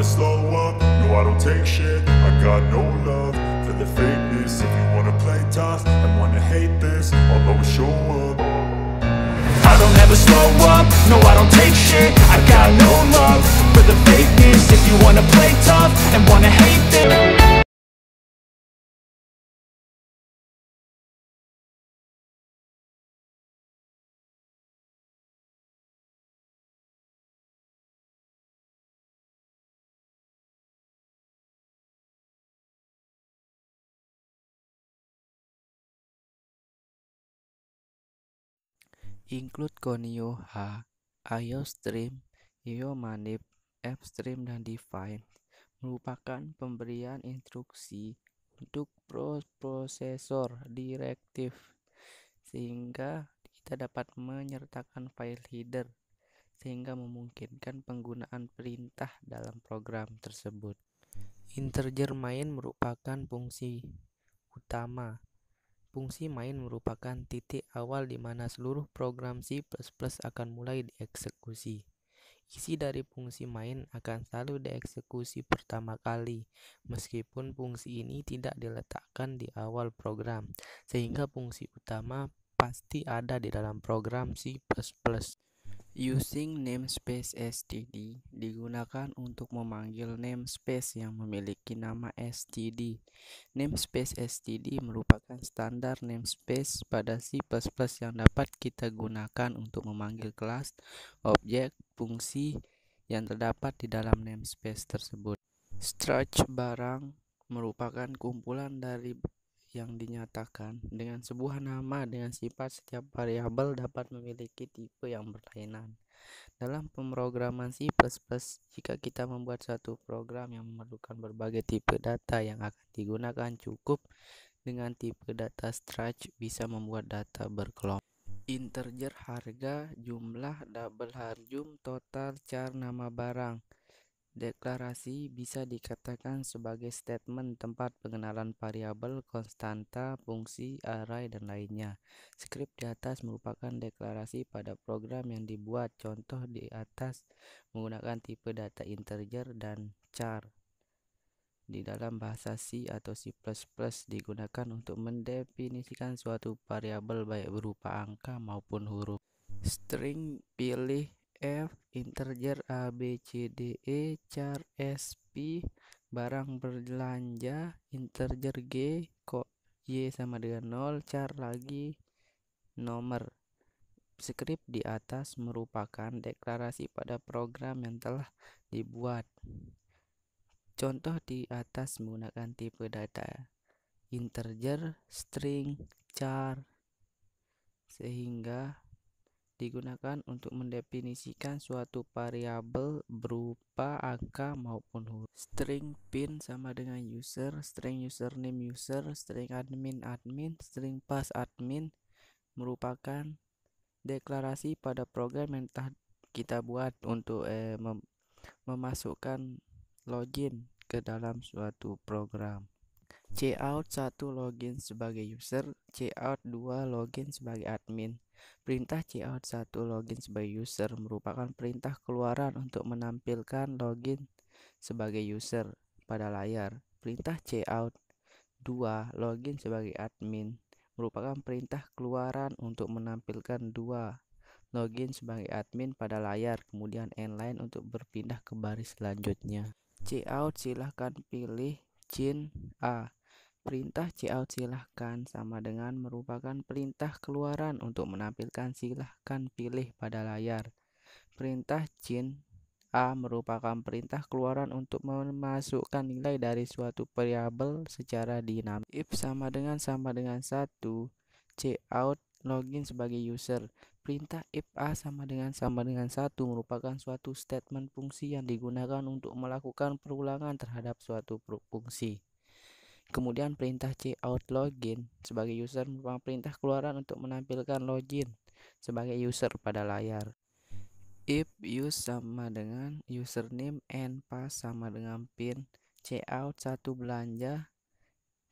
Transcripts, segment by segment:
never slow up, no I don't take shit. I got no love for the fakeness. If you wanna play tough and wanna hate this, I'll always show up. I don't ever slow up, no I don't take shit. I got no love for the fakeness. If you wanna play tough and wanna hate this. Include Konyo H, IOStream, IOmanip, AppStream, dan Define merupakan pemberian instruksi untuk prosesor direktif sehingga kita dapat menyertakan file header sehingga memungkinkan penggunaan perintah dalam program tersebut. Integer main merupakan fungsi utama. Fungsi main merupakan titik awal di mana seluruh program C++ akan mulai dieksekusi. Isi dari fungsi main akan selalu dieksekusi pertama kali, meskipun fungsi ini tidak diletakkan di awal program, sehingga fungsi utama pasti ada di dalam program C++. Using namespace std digunakan untuk memanggil namespace yang memiliki nama std. Namespace std merupakan standar namespace pada C++ yang dapat kita gunakan untuk memanggil kelas, objek, fungsi yang terdapat di dalam namespace tersebut. Struct barang merupakan kumpulan dari yang dinyatakan dengan sebuah nama dengan sifat setiap variabel dapat memiliki tipe yang berlainan. Dalam pemrograman C++, jika kita membuat suatu program yang memerlukan berbagai tipe data yang akan digunakan, cukup dengan tipe data struct bisa membuat data berkelompok. Integer harga, jumlah, double argung, total, char, nama barang. Deklarasi bisa dikatakan sebagai statement tempat pengenalan variabel, konstanta, fungsi, array, dan lainnya. Skrip di atas merupakan deklarasi pada program yang dibuat. Contoh di atas menggunakan tipe data integer dan char. Di dalam bahasa C atau C++ digunakan untuk mendefinisikan suatu variabel baik berupa angka maupun huruf. String pilih F, integer A, B, C, D, E, char S, P, barang belanja, integer G, kok Y sama dengan 0, char lagi nomor. Skrip di atas merupakan deklarasi pada program yang telah dibuat. Contoh di atas menggunakan tipe data integer, string, char, sehingga digunakan untuk mendefinisikan suatu variabel berupa angka maupun huruf. String pin sama dengan user, string username user, string admin admin, string pass admin merupakan deklarasi pada program yang telah kita buat untuk memasukkan login ke dalam suatu program. Cout 1 login sebagai user, cout 2 login sebagai admin. Perintah cout 1 login sebagai user merupakan perintah keluaran untuk menampilkan login sebagai user pada layar. Perintah cout 2 login sebagai admin merupakan perintah keluaran untuk menampilkan 2 login sebagai admin pada layar, kemudian inline untuk berpindah ke baris selanjutnya. Cout silahkan pilih cin A. Perintah cout silahkan sama dengan merupakan perintah keluaran untuk menampilkan silahkan pilih pada layar. Perintah cin A merupakan perintah keluaran untuk memasukkan nilai dari suatu variabel secara dinamis. If sama dengan 1, cout login sebagai user. Perintah if A sama dengan 1 merupakan suatu statement fungsi yang digunakan untuk melakukan perulangan terhadap suatu fungsi. Kemudian perintah cout login sebagai user merupakan perintah keluaran untuk menampilkan login sebagai user pada layar. If use sama dengan username and pass sama dengan pin, cout 1 belanja,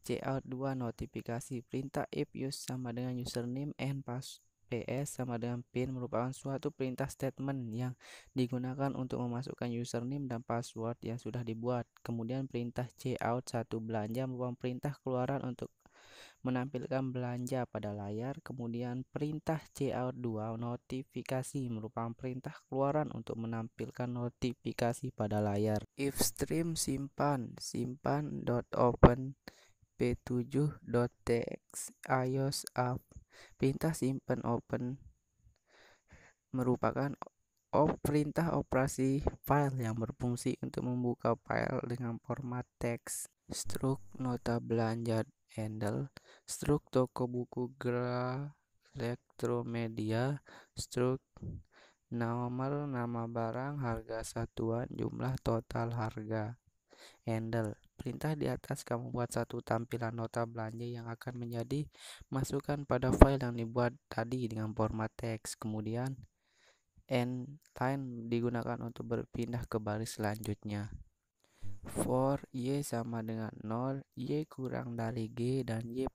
cout 2 notifikasi. Perintah if use sama dengan username and pass PS sama dengan pin merupakan suatu perintah statement yang digunakan untuk memasukkan username dan password yang sudah dibuat. Kemudian perintah cout 1 belanja merupakan perintah keluaran untuk menampilkan belanja pada layar. Kemudian perintah cout 2 notifikasi merupakan perintah keluaran untuk menampilkan notifikasi pada layar. If stream simpan .open p7.txt iOS app. Perintah simpan open merupakan perintah operasi file yang berfungsi untuk membuka file dengan format teks. Struk nota belanja handle, struk toko buku Elektromedia, struk nomor nama barang, harga satuan, jumlah total harga. Handle. Perintah di atas kamu buat satu tampilan nota belanja yang akan menjadi masukan pada file yang dibuat tadi dengan format teks. Kemudian end line digunakan untuk berpindah ke baris selanjutnya. For Y sama dengan 0, Y kurang dari G, dan Y++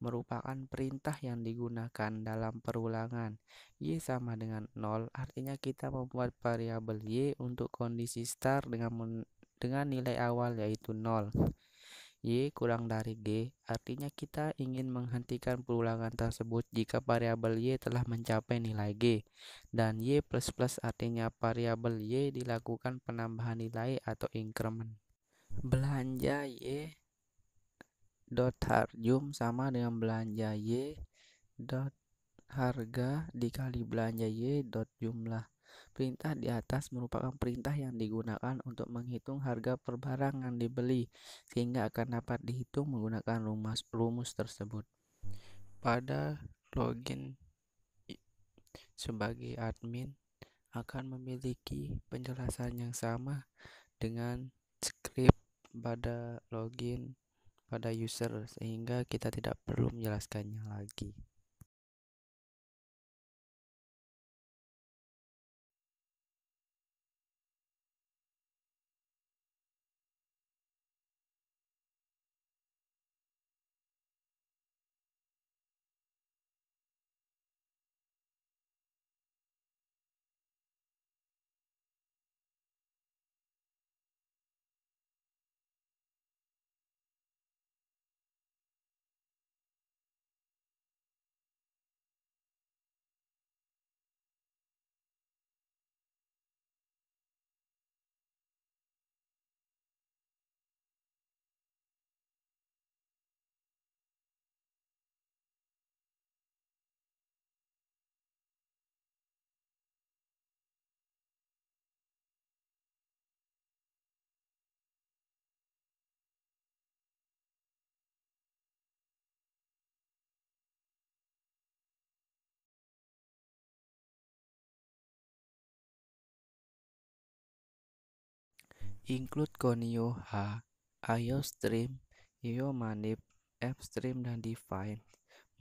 merupakan perintah yang digunakan dalam perulangan. Y sama dengan 0 artinya kita membuat variabel Y untuk kondisi start dengan nilai awal yaitu 0. Y kurang dari G artinya kita ingin menghentikan perulangan tersebut jika variabel Y telah mencapai nilai G, dan Y++ artinya variabel Y dilakukan penambahan nilai atau increment. Belanja Y dot harjum sama dengan belanja Y dot harga dikali belanja Y dot jumlah. Perintah di atas merupakan perintah yang digunakan untuk menghitung harga per barang yang dibeli, sehingga akan dapat dihitung menggunakan rumus tersebut. Pada login sebagai admin akan memiliki penjelasan yang sama dengan script pada login pada user, sehingga kita tidak perlu menjelaskannya lagi. Include Conio H, IOStream, IOManip, AppStream, dan Define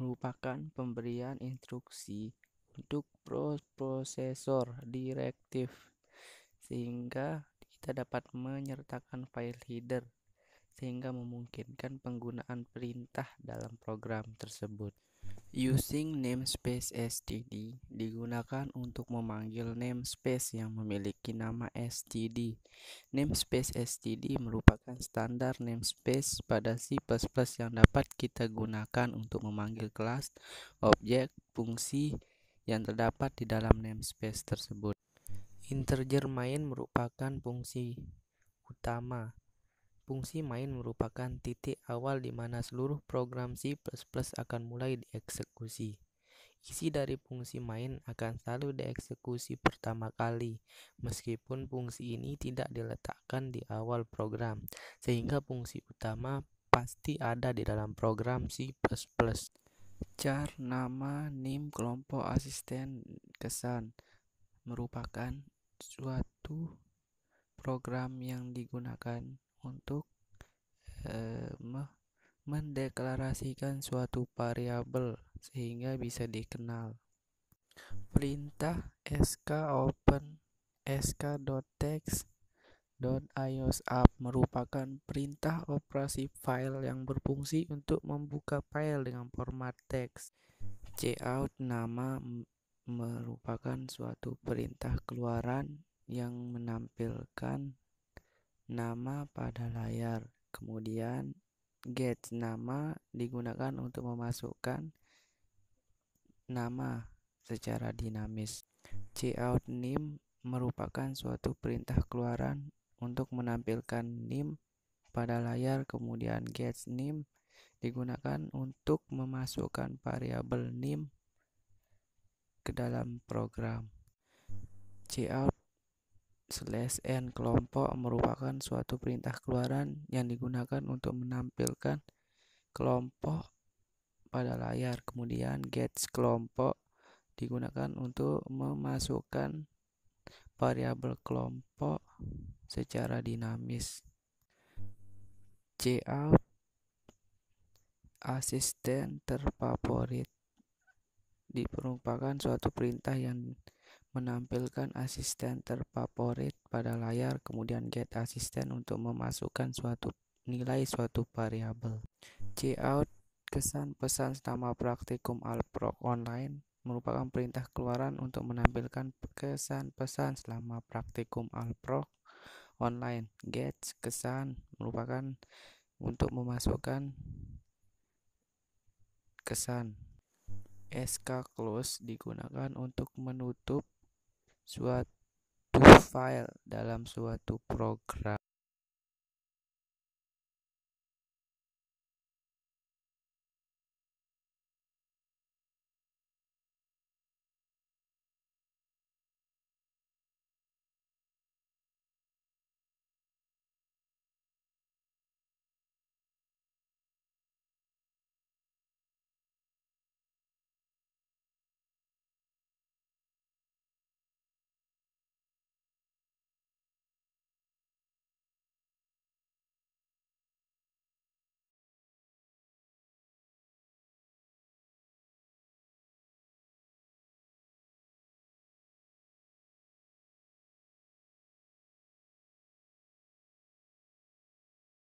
merupakan pemberian instruksi untuk prosesor direktif, sehingga kita dapat menyertakan file header sehingga memungkinkan penggunaan perintah dalam program tersebut. Using namespace std digunakan untuk memanggil namespace yang memiliki nama std. Namespace std merupakan standar namespace pada C++ yang dapat kita gunakan untuk memanggil kelas, objek, fungsi yang terdapat di dalam namespace tersebut. Integer main merupakan fungsi utama. Fungsi main merupakan titik awal di mana seluruh program C++ akan mulai dieksekusi. Isi dari fungsi main akan selalu dieksekusi pertama kali, meskipun fungsi ini tidak diletakkan di awal program, sehingga fungsi utama pasti ada di dalam program C++. Char nama nim kelompok asisten kesan merupakan suatu program yang digunakan untuk mendeklarasikan suatu variabel sehingga bisa dikenal. Perintah skopen sk.text.iosapp merupakan perintah operasi file yang berfungsi untuk membuka file dengan format teks. Cout nama merupakan suatu perintah keluaran yang menampilkan nama pada layar. Kemudian get nama digunakan untuk memasukkan nama secara dinamis. Cout nim merupakan suatu perintah keluaran untuk menampilkan nim pada layar. Kemudian get nim digunakan untuk memasukkan variabel nim ke dalam program. Cout /n kelompok merupakan suatu perintah keluaran yang digunakan untuk menampilkan kelompok pada layar. Kemudian get kelompok digunakan untuk memasukkan variabel kelompok secara dinamis. Cout asisten terfavorit merupakan suatu perintah yang menampilkan asisten terfavorit pada layar. Kemudian get asisten untuk memasukkan nilai suatu variabel. Cout kesan pesan selama praktikum Alproc online merupakan perintah keluaran untuk menampilkan kesan pesan selama praktikum Alproc online. Get kesan merupakan untuk memasukkan kesan. SK close digunakan untuk menutup suatu file dalam suatu program.